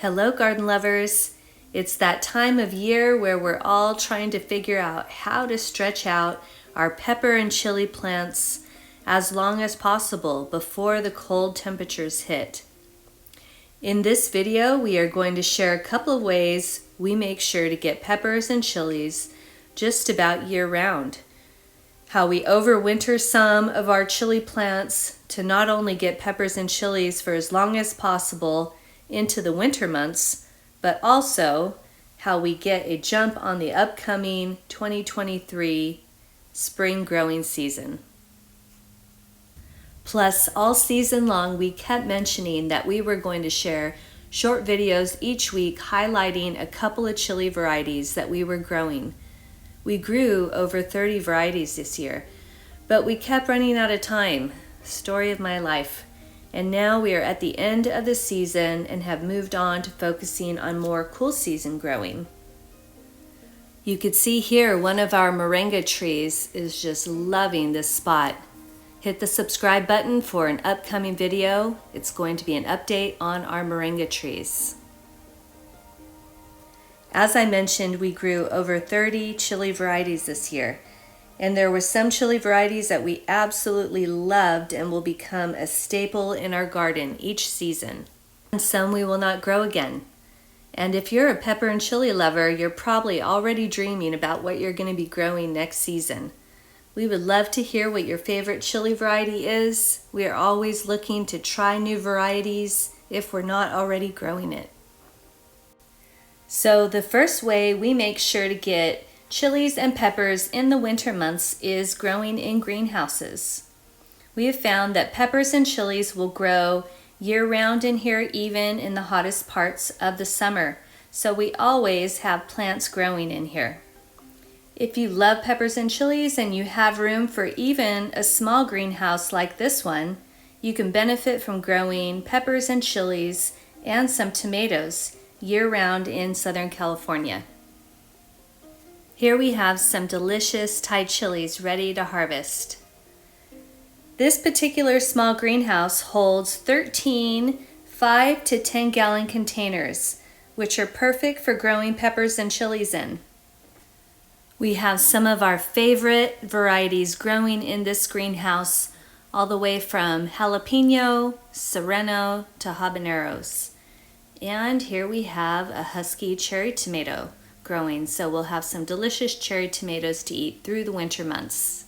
Hello, garden lovers. It's that time of year where we're all trying to figure out how to stretch out our pepper and chili plants as long as possible before the cold temperatures hit. In this video, we are going to share a couple of ways we make sure to get peppers and chilies just about year round. How we overwinter some of our chili plants to not only get peppers and chilies for as long as possible into the winter months, but also how we get a jump on the upcoming 2023 spring growing season. Plus, all season long, we kept mentioning that we were going to share short videos each week highlighting a couple of chili varieties that we were growing. We grew over 30 varieties this year, but we kept running out of time. Story of my life. And now we are at the end of the season and have moved on to focusing on more cool season growing. You could see here one of our moringa trees is just loving this spot. Hit the subscribe button for an upcoming video. It's going to be an update on our moringa trees. As I mentioned, we grew over 30 chili varieties this year. And there were some chili varieties that we absolutely loved and will become a staple in our garden each season. And some we will not grow again. And if you're a pepper and chili lover, you're probably already dreaming about what you're going to be growing next season. We would love to hear what your favorite chili variety is. We are always looking to try new varieties if we're not already growing it. So the first way we make sure to get chilies and peppers in the winter months is growing in greenhouses. We have found that peppers and chilies will grow year-round in here, even in the hottest parts of the summer. So we always have plants growing in here. If you love peppers and chilies and you have room for even a small greenhouse like this one, you can benefit from growing peppers and chilies and some tomatoes year-round in Southern California. Here we have some delicious Thai chilies ready to harvest. This particular small greenhouse holds 13 5 to 10 gallon containers, which are perfect for growing peppers and chilies in. We have some of our favorite varieties growing in this greenhouse, all the way from jalapeno, serrano to habaneros. And here we have a husky cherry tomato growing, so we'll have some delicious cherry tomatoes to eat through the winter months.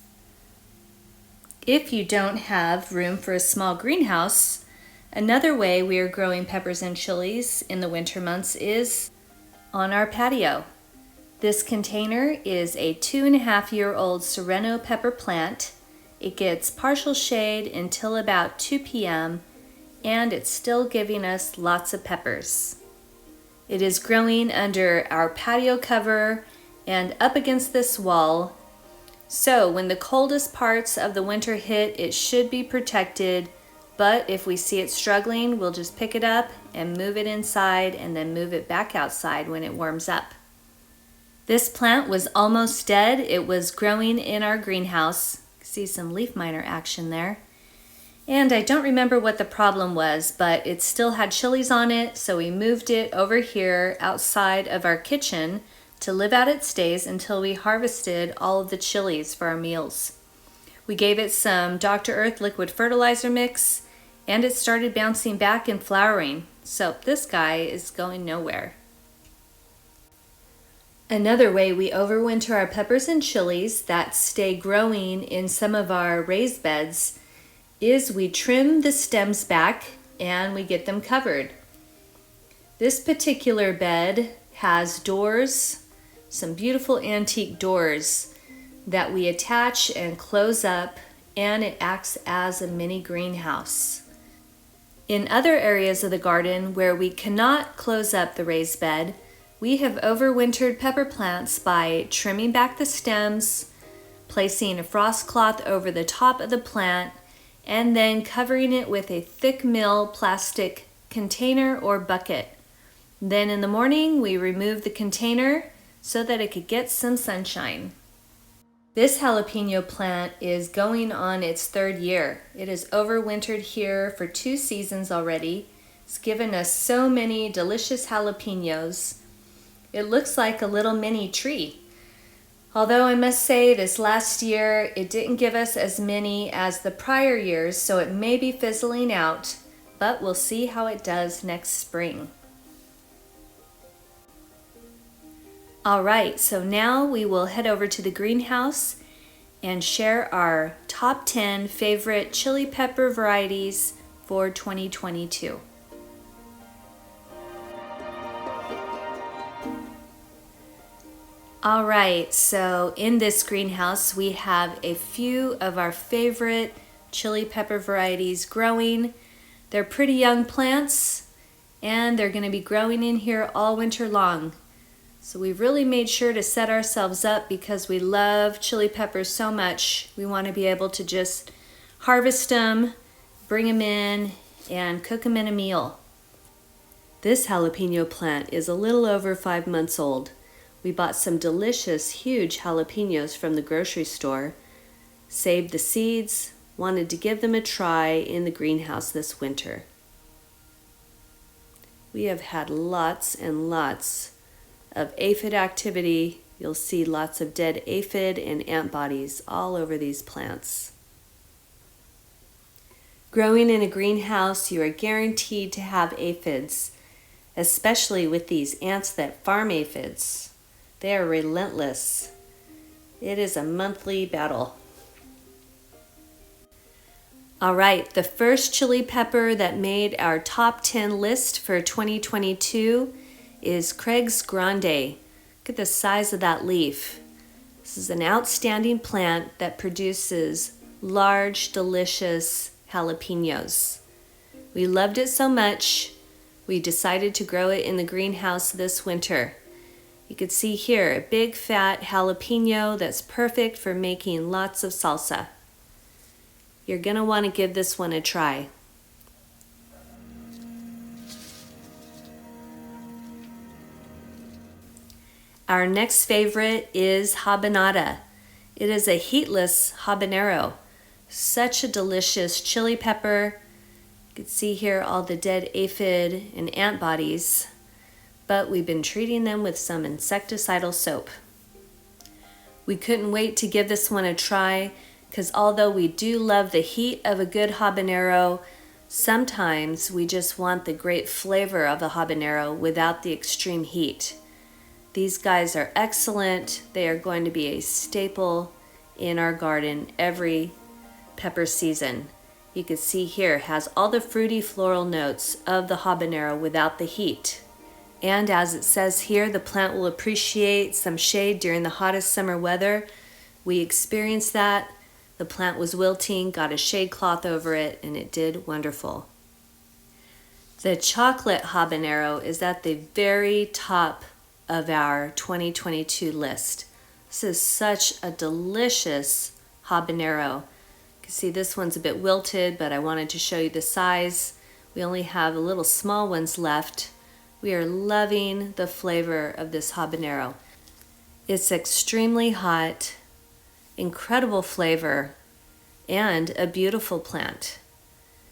If you don't have room for a small greenhouse, another way we are growing peppers and chilies in the winter months is on our patio. This container is a 2.5-year-old serrano pepper plant. It gets partial shade until about 2 p.m. and it's still giving us lots of peppers. It is growing under our patio cover and up against this wall. So when the coldest parts of the winter hit, it should be protected, but if we see it struggling, we'll just pick it up and move it inside and then move it back outside when it warms up. This plant was almost dead. It was growing in our greenhouse. See some leaf miner action there. And I don't remember what the problem was, but it still had chilies on it, so we moved it over here outside of our kitchen to live out its days until we harvested all of the chilies for our meals. We gave it some Dr. Earth liquid fertilizer mix, and it started bouncing back and flowering. So this guy is going nowhere. Another way we overwinter our peppers and chilies that stay growing in some of our raised beds is we trim the stems back and we get them covered. This particular bed has doors, some beautiful antique doors that we attach and close up, and it acts as a mini greenhouse. In other areas of the garden where we cannot close up the raised bed, we have overwintered pepper plants by trimming back the stems, placing a frost cloth over the top of the plant, and then covering it with a thick mill plastic container or bucket. Then in the morning, we remove the container so that it could get some sunshine. This jalapeno plant is going on its 3rd year. It has overwintered here for 2 seasons already. It's given us so many delicious jalapenos. It looks like a little mini tree. Although I must say this last year, it didn't give us as many as the prior years, so it may be fizzling out, but we'll see how it does next spring. All right, so now we will head over to the greenhouse and share our top 10 favorite chili pepper varieties for 2022. All right, so in this greenhouse we have a few of our favorite chili pepper varieties growing. They're pretty young plants and they're going to be growing in here all winter long. So we've really made sure to set ourselves up because we love chili peppers so much. We want to be able to just harvest them, bring them in, and cook them in a meal. This jalapeno plant is a little over 5 months old. We bought some delicious, huge jalapenos from the grocery store, saved the seeds, wanted to give them a try in the greenhouse this winter. We have had lots and lots of aphid activity. You'll see lots of dead aphid and ant bodies all over these plants. Growing in a greenhouse, you are guaranteed to have aphids, especially with these ants that farm aphids. They are relentless. It is a monthly battle. All right, the first chili pepper that made our top 10 list for 2022 is Craig's Grande. Look at the size of that leaf. This is an outstanding plant that produces large, delicious jalapenos. We loved it so much, we decided to grow it in the greenhouse this winter. You can see here a big fat jalapeno that's perfect for making lots of salsa. You're going to want to give this one a try. Our next favorite is habanada. It is a heatless habanero. Such a delicious chili pepper. You can see here all the dead aphid and ant bodies, but we've been treating them with some insecticidal soap. We couldn't wait to give this one a try because although we do love the heat of a good habanero, sometimes we just want the great flavor of the habanero without the extreme heat. These guys are excellent. They are going to be a staple in our garden every pepper season. You can see here it has all the fruity floral notes of the habanero without the heat. And as it says here, the plant will appreciate some shade during the hottest summer weather. We experienced that. The plant was wilting, got a shade cloth over it, and it did wonderful. The chocolate habanero is at the very top of our 2022 list. This is such a delicious habanero. You can see this one's a bit wilted, but I wanted to show you the size. We only have a little small ones left. We are loving the flavor of this habanero. It's extremely hot, incredible flavor, and a beautiful plant.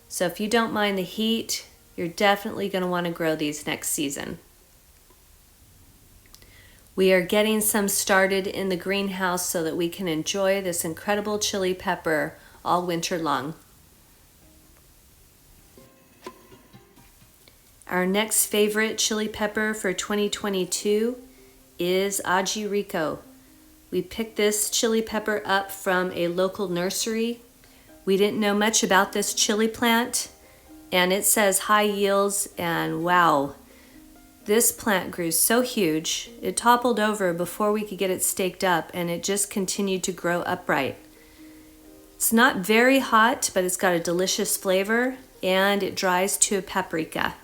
So if you don't mind the heat, you're definitely going to want to grow these next season. We are getting some started in the greenhouse so that we can enjoy this incredible chili pepper all winter long. Our next favorite chili pepper for 2022 is Aji Rico. We picked this chili pepper up from a local nursery. We didn't know much about this chili plant, and it says high yields, and wow, this plant grew so huge. It toppled over before we could get it staked up, and it just continued to grow upright. It's not very hot, but it's got a delicious flavor, and it dries to a paprika.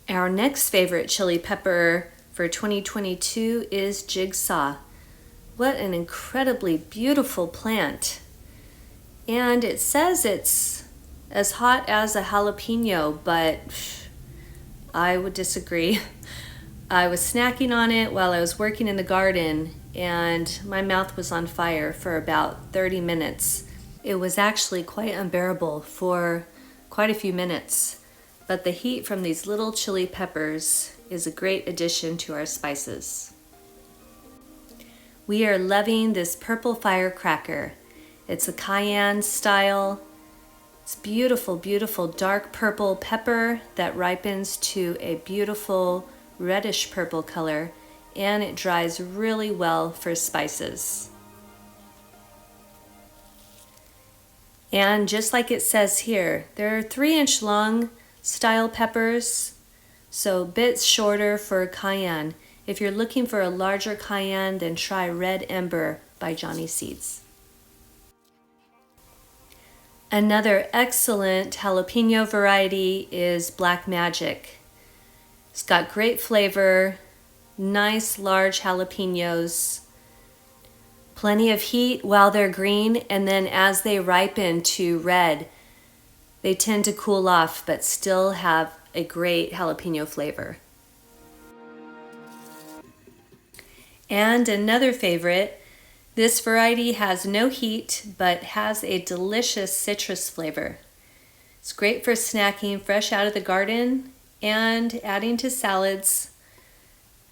Our next favorite chili pepper for 2022 is Jigsaw. What an incredibly beautiful plant. And it says it's as hot as a jalapeno, but I would disagree. I was snacking on it while I was working in the garden, and my mouth was on fire for about 30 minutes. It was actually quite unbearable for quite a few minutes, but the heat from these little chili peppers is a great addition to our spices. We are loving this purple firecracker. It's a cayenne style. It's beautiful, beautiful dark purple pepper that ripens to a beautiful reddish purple color, and it dries really well for spices. And just like it says here, there are 3-inch long style peppers, so a bit shorter for cayenne. If you're looking for a larger cayenne, then try Red Ember by Johnny Seeds. Another excellent jalapeno variety is Black Magic. It's got great flavor, nice large jalapenos, plenty of heat while they're green, and then as they ripen to red, they tend to cool off but still have a great jalapeno flavor. And another favorite, this variety has no heat but has a delicious citrus flavor. It's great for snacking fresh out of the garden and adding to salads.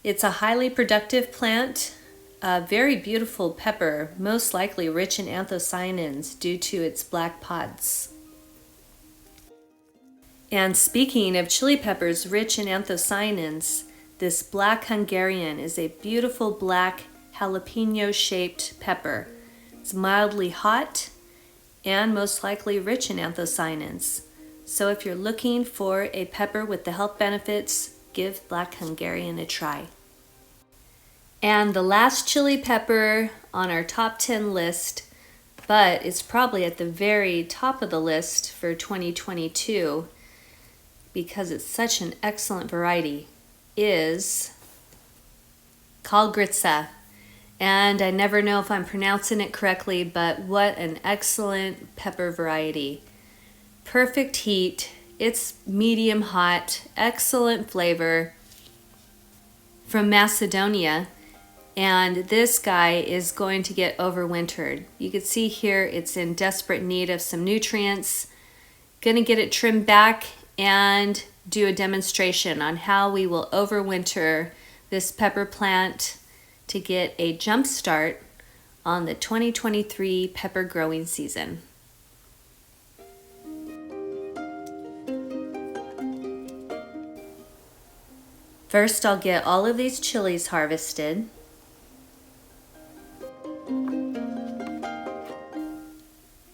It's a highly productive plant, a very beautiful pepper, most likely rich in anthocyanins due to its black pods. And speaking of chili peppers rich in anthocyanins, this Black Hungarian is a beautiful black jalapeno-shaped pepper. It's mildly hot and most likely rich in anthocyanins. So if you're looking for a pepper with the health benefits, give Black Hungarian a try. And the last chili pepper on our top 10 list, but it's probably at the very top of the list for 2022 because it's such an excellent variety, is Kalgritsa. And I never know if I'm pronouncing it correctly, but what an excellent pepper variety. Perfect heat, it's medium hot, excellent flavor, from Macedonia. And this guy is going to get overwintered. You can see here it's in desperate need of some nutrients. Gonna get it trimmed back and do a demonstration on how we will overwinter this pepper plant to get a jump start on the 2023 pepper growing season. First, I'll get all of these chilies harvested.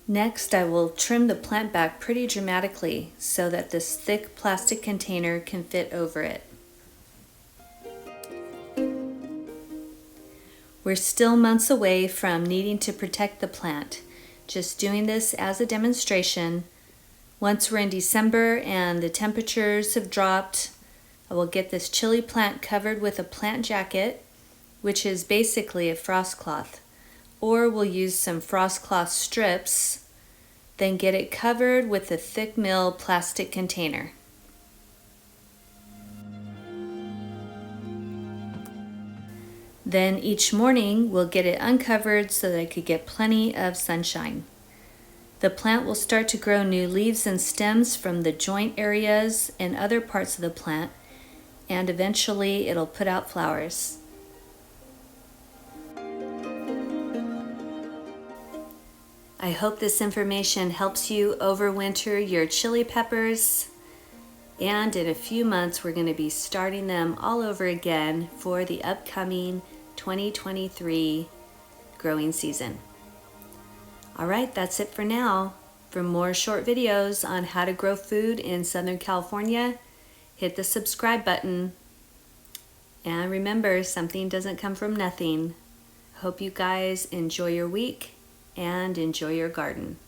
Next, I will trim the plant back pretty dramatically so that this thick plastic container can fit over it. We're still months away from needing to protect the plant. Just doing this as a demonstration. Once we're in December and the temperatures have dropped, I will get this chili plant covered with a plant jacket, which is basically a frost cloth. Or we'll use some frost cloth strips, then get it covered with a thick mill plastic container. Then each morning we'll get it uncovered so that it could get plenty of sunshine. The plant will start to grow new leaves and stems from the joint areas and other parts of the plant, and eventually it'll put out flowers. I hope this information helps you overwinter your chili peppers, and in a few months we're going to be starting them all over again for the upcoming 2023 growing season. All right, that's it for now. For more short videos on how to grow food in Southern California, hit the subscribe button. And remember, something doesn't come from nothing. Hope you guys enjoy your week and enjoy your garden.